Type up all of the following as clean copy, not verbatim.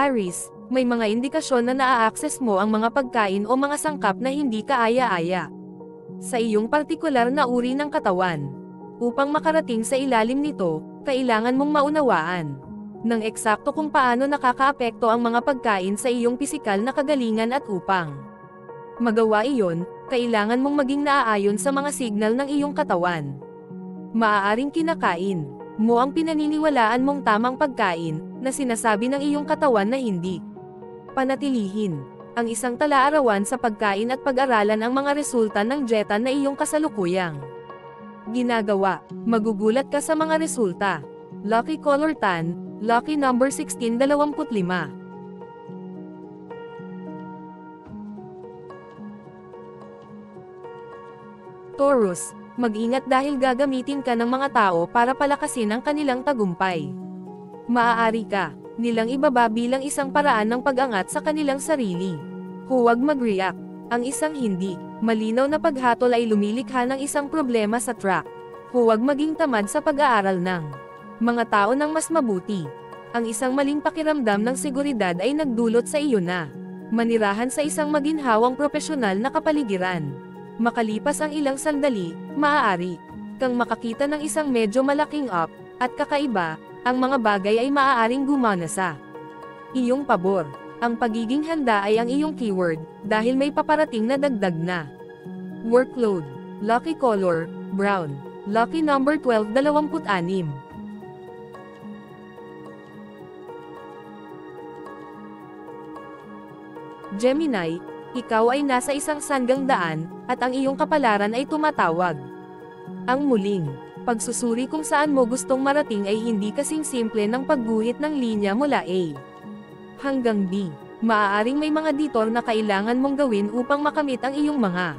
Aries, may mga indikasyon na naa-access mo ang mga pagkain o mga sangkap na hindi kaaya-aya sa iyong partikular na uri ng katawan. Upang makarating sa ilalim nito, kailangan mong maunawaan ng eksakto kung paano nakakaapekto ang mga pagkain sa iyong pisikal na kagalingan at upang magawa iyon, kailangan mong maging naaayon sa mga signal ng iyong katawan. Maaaring kinakain mo ang pinaniniwalaan mong tamang pagkain na sinasabi ng iyong katawan na hindi. Panatilihin ang isang tala-arawan sa pagkain at pag-aralan ang mga resulta ng dieta na iyong kasalukuyang ginagawa. Magugulat ka sa mga resulta. Lucky color tan, lucky number 1625. Taurus, mag-ingat dahil gagamitin ka ng mga tao para palakasin ang kanilang tagumpay. Maaari ka nilang ibaba bilang isang paraan ng pag-angat sa kanilang sarili. Huwag mag-react. Ang isang hindi malinaw na paghatol ay lumilikha ng isang problema sa track. Huwag maging tamad sa pag-aaral ng mga tao ng mas mabuti. Ang isang maling pakiramdam ng seguridad ay nagdulot sa iyo na manirahan sa isang maginhawang propesyonal na kapaligiran. Makalipas ang ilang sandali, maaari kang makakita ng isang medyo malaking up at kakaiba. Ang mga bagay ay maaaring gumana sa iyong pabor. Ang pagiging handa ay ang iyong keyword, dahil may paparating na dagdag na workload. Lucky color, brown. Lucky number 1226. Gemini, ikaw ay nasa isang sanggang daan, at ang iyong kapalaran ay tumatawag. Ang muling pagsusuri kung saan mo gustong marating ay hindi kasing simple ng pagguhit ng linya mula A hanggang B. Maaaring may mga detour na kailangan mong gawin upang makamit ang iyong mga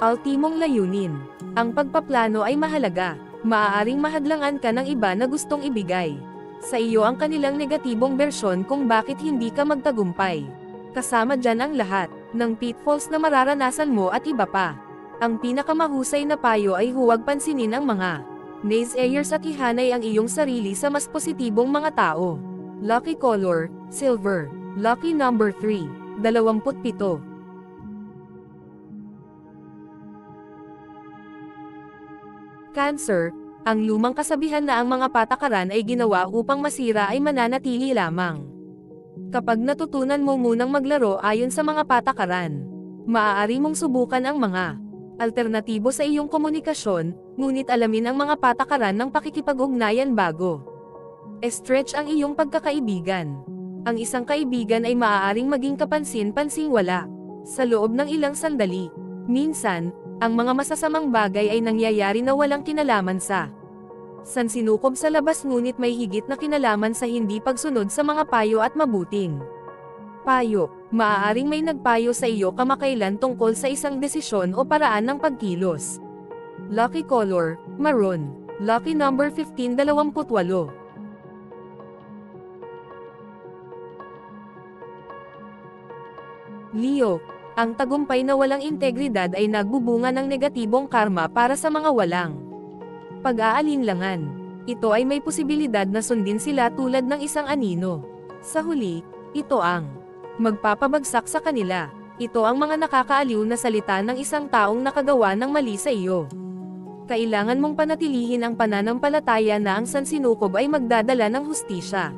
ultimong layunin. Ang pagpaplano ay mahalaga. Maaaring mahadlangan ka ng iba na gustong ibigay sa iyo ang kanilang negatibong bersyon kung bakit hindi ka magtagumpay. Kasama dyan ang lahat ng pitfalls na mararanasan mo at iba pa. Ang pinakamahusay na payo ay huwag pansinin ang mga naysayers at ihanay ang iyong sarili sa mas positibong mga tao. Lucky color, silver. Lucky number 3, 27. Cancer, ang lumang kasabihan na ang mga patakaran ay ginawa upang masira ay mananatili lamang kapag natutunan mo munang maglaro ayon sa mga patakaran. Maaari mong subukan ang mga alternatibo sa iyong komunikasyon, ngunit alamin ang mga patakaran ng pakikipag-ugnayan bago stretch ang iyong pagkakaibigan. Ang isang kaibigan ay maaaring maging kapansin-pansing wala sa loob ng ilang sandali. Minsan, ang mga masasamang bagay ay nangyayari na walang kinalaman sa sansinukob sa labas, ngunit may higit na kinalaman sa hindi pagsunod sa mga payo at mabuting payo. Maaaring may nagpayo sa iyo kamakailan tungkol sa isang desisyon o paraan ng pagkilos. Lucky color, maroon. Lucky number 1528. Leo, ang tagumpay na walang integridad ay nagbubunga ng negatibong karma para sa mga walang pag-aalinlangan. Ito ay may posibilidad na sundin sila tulad ng isang anino. Sa huli, ito ang magpapabagsak sa kanila. Ito ang mga nakakaaliw na salita ng isang taong nakagawa ng mali sa iyo. Kailangan mong panatilihin ang pananampalataya na ang sansinukob ay magdadala ng hustisya.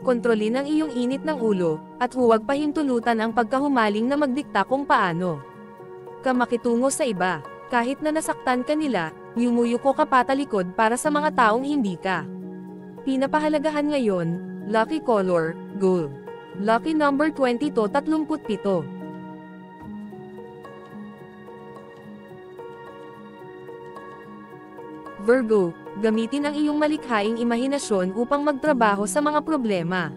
Kontrolin ang iyong init ng ulo, at huwag pahintulutan ang pagkahumaling na magdikta kung paano ka makitungo sa iba. Kahit na nasaktan ka nila, yumuyuko ka patalikod para sa mga taong hindi ka pinapahalagahan ngayon. Lucky color, gold. Lucky number 2237. Virgo, gamitin ang iyong malikhaing imahinasyon upang magtrabaho sa mga problema.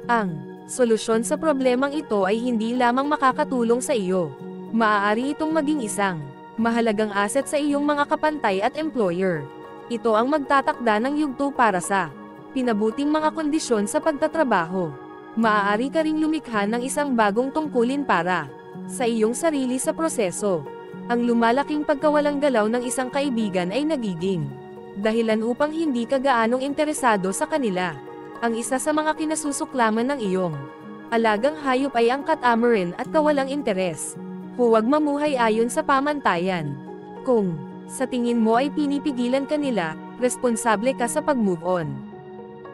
Ang solusyon sa problemang ito ay hindi lamang makakatulong sa iyo. Maaari itong maging isang mahalagang asset sa iyong mga kapantay at employer. Ito ang magtatakda ng yugto para sa pinabuting mga kondisyon sa pagtatrabaho. Maaari ka ring lumikha ng isang bagong tungkulin para sa iyong sarili sa proseso. Ang lumalaking pagkawalang galaw ng isang kaibigan ay nagiging dahilan upang hindi ka gaanong interesado sa kanila. Ang isa sa mga kinasusuklaman ng iyong alagang hayop ay ang catamaran at kawalang interes. Huwag mamuhay ayon sa pamantayan. Kung sa tingin mo ay pinipigilan ka nila, responsable ka sa pag-move on.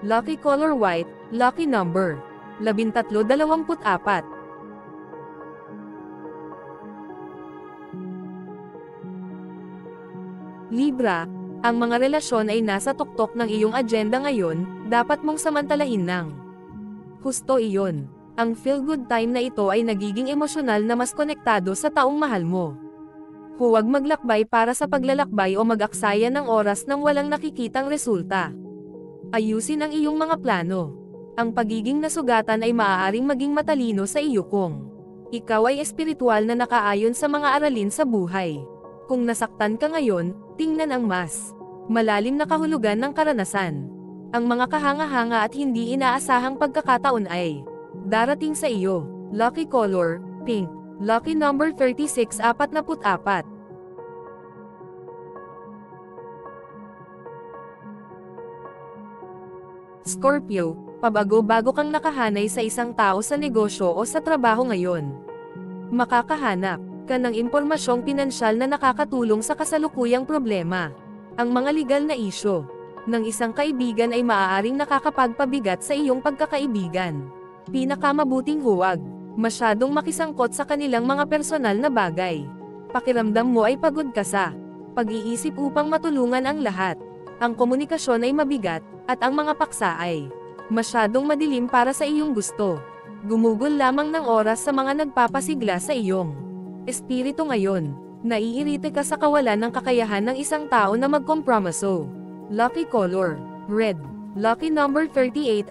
Lucky color white, lucky number 1324. Libra, ang mga relasyon ay nasa tuktok ng iyong agenda ngayon, dapat mong samantalahin ng husto iyon. Ang feel-good time na ito ay nagiging emosyonal na mas konektado sa taong mahal mo. Huwag maglakbay para sa paglalakbay o mag-aksaya ng oras nang walang nakikitang resulta. Ayusin ang iyong mga plano. Ang pagiging nasugatan ay maaaring maging matalino sa iyo kung ikaw ay espiritual na nakaayon sa mga aralin sa buhay. Kung nasaktan ka ngayon, tingnan ang mas malalim na kahulugan ng karanasan. Ang mga kahanga-hanga at hindi inaasahang pagkakataon ay darating sa iyo. Lucky color, pink. Lucky number 3644. Scorpio, pabago-bago kang nakahanay sa isang tao sa negosyo o sa trabaho ngayon. Makakahanap ka ng impormasyong pinansyal na nakakatulong sa kasalukuyang problema. Ang mga legal na isyu ng isang kaibigan ay maaaring nakakapagpabigat sa iyong pagkakaibigan. Pinakamabuting huwag masyadong makisangkot sa kanilang mga personal na bagay. Pakiramdam mo ay pagod ka sa pag-iisip upang matulungan ang lahat. Ang komunikasyon ay mabigat, at ang mga paksa ay masyadong madilim para sa iyong gusto. Gumugol lamang ng oras sa mga nagpapasigla sa iyong espiritu ngayon. Naiirite ka sa kawalan ng kakayahan ng isang tao na magkompromiso. Lucky color, red. Lucky number 3841.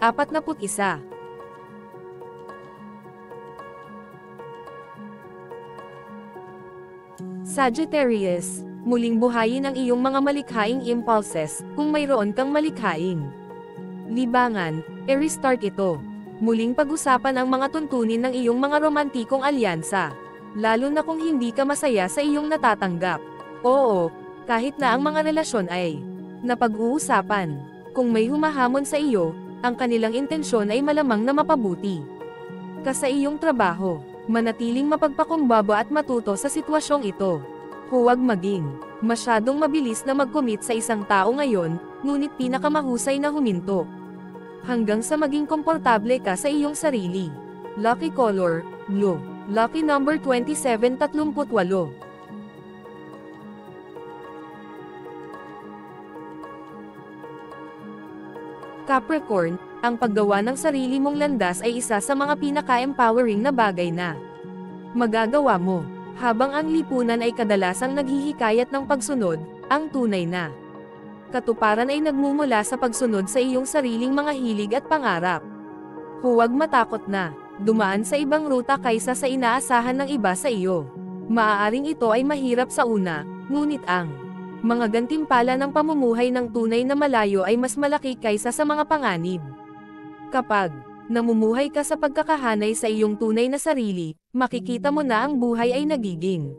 Sagittarius, muling buhayin ang iyong mga malikhaing impulses, kung mayroon kang malikhaing libangan, i-restart ito. Muling pag-usapan ang mga tuntunin ng iyong mga romantikong alyansa, lalo na kung hindi ka masaya sa iyong natatanggap. Oo, kahit na ang mga relasyon ay napag-uusapan. Kung may humahamon sa iyo, ang kanilang intensyon ay malamang na mapabuti ka sa iyong trabaho. Manatiling mapagpakumbaba at matuto sa sitwasyong ito. Huwag maging masyadong mabilis na mag-commit sa isang tao ngayon, ngunit pinakamahusay na huminto hanggang sa maging komportable ka sa iyong sarili. Lucky color, blue. Lucky number 2738. Capricorn, ang paggawa ng sarili mong landas ay isa sa mga pinaka-empowering na bagay na magagawa mo. Habang ang lipunan ay kadalasang naghihikayat ng pagsunod, ang tunay na katuparan ay nagmumula sa pagsunod sa iyong sariling mga hilig at pangarap. Huwag matakot na dumaan sa ibang ruta kaysa sa inaasahan ng iba sa iyo. Maaaring ito ay mahirap sa una, ngunit ang mga gantimpala ng pamumuhay ng tunay na malayo ay mas malaki kaysa sa mga panganib. Kapag namumuhay ka sa pagkakahanay sa iyong tunay na sarili, makikita mo na ang buhay ay nagiging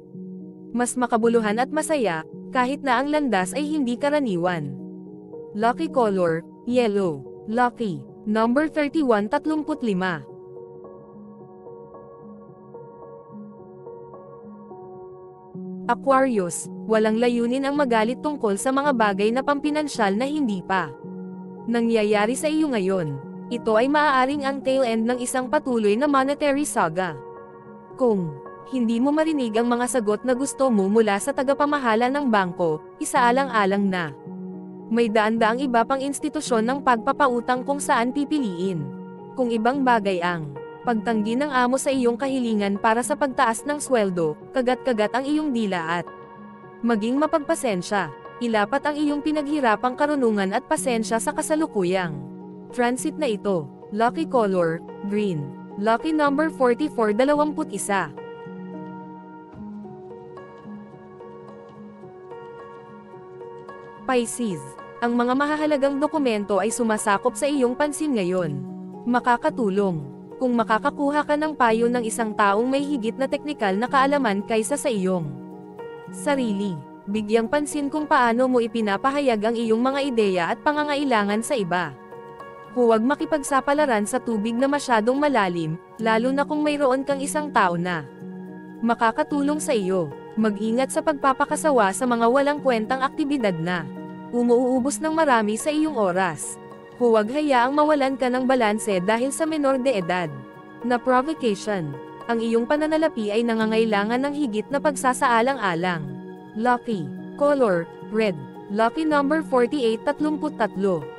mas makabuluhan at masaya, kahit na ang landas ay hindi karaniwan. Lucky color, yellow. Lucky number 3135. Aquarius, walang layunin ang magalit tungkol sa mga bagay na pampinansyal na hindi pa nangyayari sa iyo ngayon. Ito ay maaaring ang tail end ng isang patuloy na monetary saga. Kung hindi mo marinig ang mga sagot na gusto mo mula sa tagapamahala ng bangko, isaalang-alang na may daan-daang iba pang institusyon ng pagpapautang kung saan pipiliin. Kung ibang bagay ang pagtanggi ng amo sa iyong kahilingan para sa pagtaas ng sweldo, kagat-kagat ang iyong dila at maging mapagpasensya. Ilapat ang iyong pinaghirapang karunungan at pasensya sa kasalukuyang transit na ito. Lucky color, green. Lucky number 4421. Pisces, ang mga mahahalagang dokumento ay sumasakop sa iyong pansin ngayon. Makakatulong kung makakakuha ka ng payo ng isang taong may higit na teknikal na kaalaman kaysa sa iyong sarili. Bigyang pansin kung paano mo ipinapahayag ang iyong mga ideya at pangangailangan sa iba. Huwag makipagsapalaran sa tubig na masyadong malalim, lalo na kung mayroon kang isang tao na makakatulong sa iyo. Mag-ingat sa pagpapakasawa sa mga walang kwentang aktibidad na umuubos ng marami sa iyong oras. Huwag hayaang mawalan ka ng balanse dahil sa menor de edad na provocation. Ang iyong pananalapi ay nangangailangan ng higit na pagsasaalang-alang. Lucky color, red. Lucky number 4833.